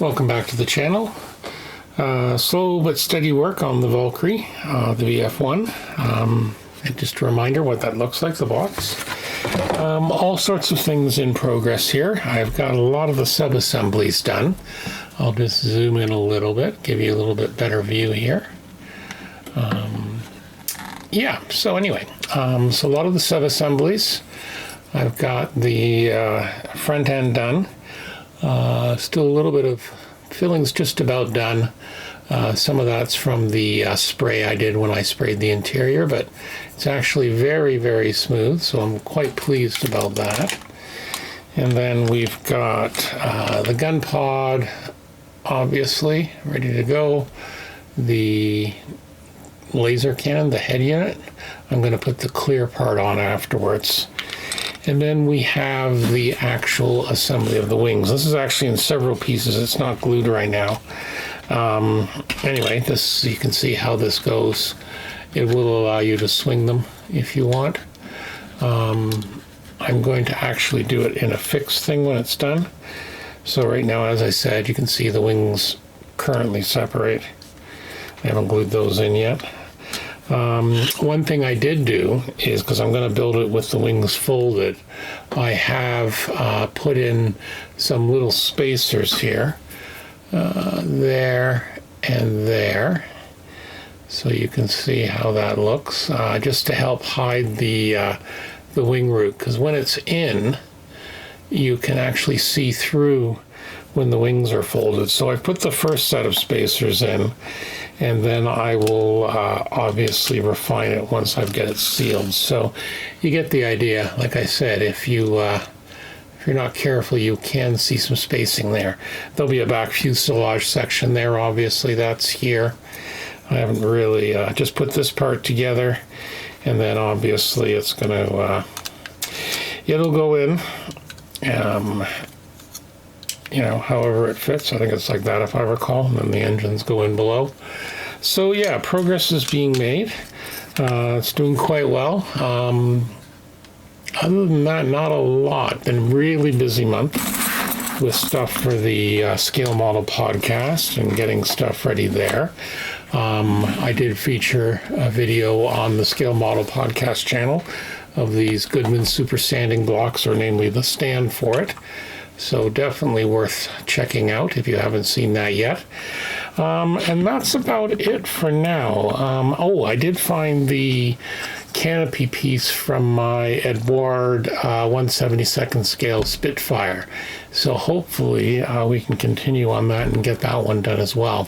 Welcome back to the channel. Slow but steady work on the Valkyrie, the VF1. And just a reminder what that looks like, the box. All sorts of things in progress here. I've got a lot of the sub-assemblies done. I'll just zoom in a little bit, give you a little bit better view here. So anyway, so a lot of the sub-assemblies. I've got the front end done. Still a little bit of filling's just about done. Some of that's from the spray I did when I sprayed the interior, but it's actually very, very smooth, so I'm quite pleased about that. And then we've got the gun pod, obviously, ready to go. The laser cannon, the head unit, I'm going to put the clear part on afterwards. And then we have the actual assembly of the wings. This is actually in several pieces. It's not glued right now. Anyway, this, you can see how this goes. It will allow you to swing them if you want. I'm going to actually do it in a fixed thing when it's done. So right now, as I said, you can see the wings currently separate. I haven't glued those in yet. One thing I did do is, because I'm going to build it with the wings folded, I have put in some little spacers here, there and there, so you can see how that looks, just to help hide the wing root, because when it's in, you can actually see through when the wings are folded. So I put the first set of spacers in, and then I will obviously refine it once I get it sealed. So you get the idea. Like I said, if you're not careful, you can see some spacing there. There'll be a back fuselage section there. Obviously, that's here. I haven't really just put this part together, and then obviously it's going to it'll go in. However it fits. I think it's like that if I recall, and then the engines go in below. So yeah, progress is being made. It's doing quite well. Other than that, not a lot. Been a really busy month with stuff for the Scale Model podcast and getting stuff ready there. I did feature a video on the Scale Model podcast channel of these Goodman super sanding blocks, or namely the stand for it. So definitely worth checking out if you haven't seen that yet. And that's about it for now. I did find the canopy piece from my Edouard 1/72nd scale Spitfire. So hopefully we can continue on that and get that one done as well.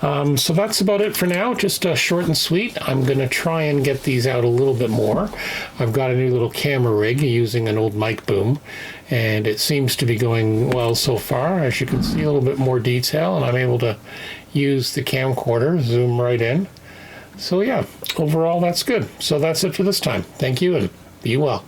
So that's about it for now. Just short and sweet. I'm going to try and get these out a little bit more. I've got a new little camera rig using an old mic boom, and it seems to be going well so far. As you can see, a little bit more detail, and I'm able to use the camcorder, zoom right in. So yeah, overall that's good. So that's it for this time. Thank you, and be well.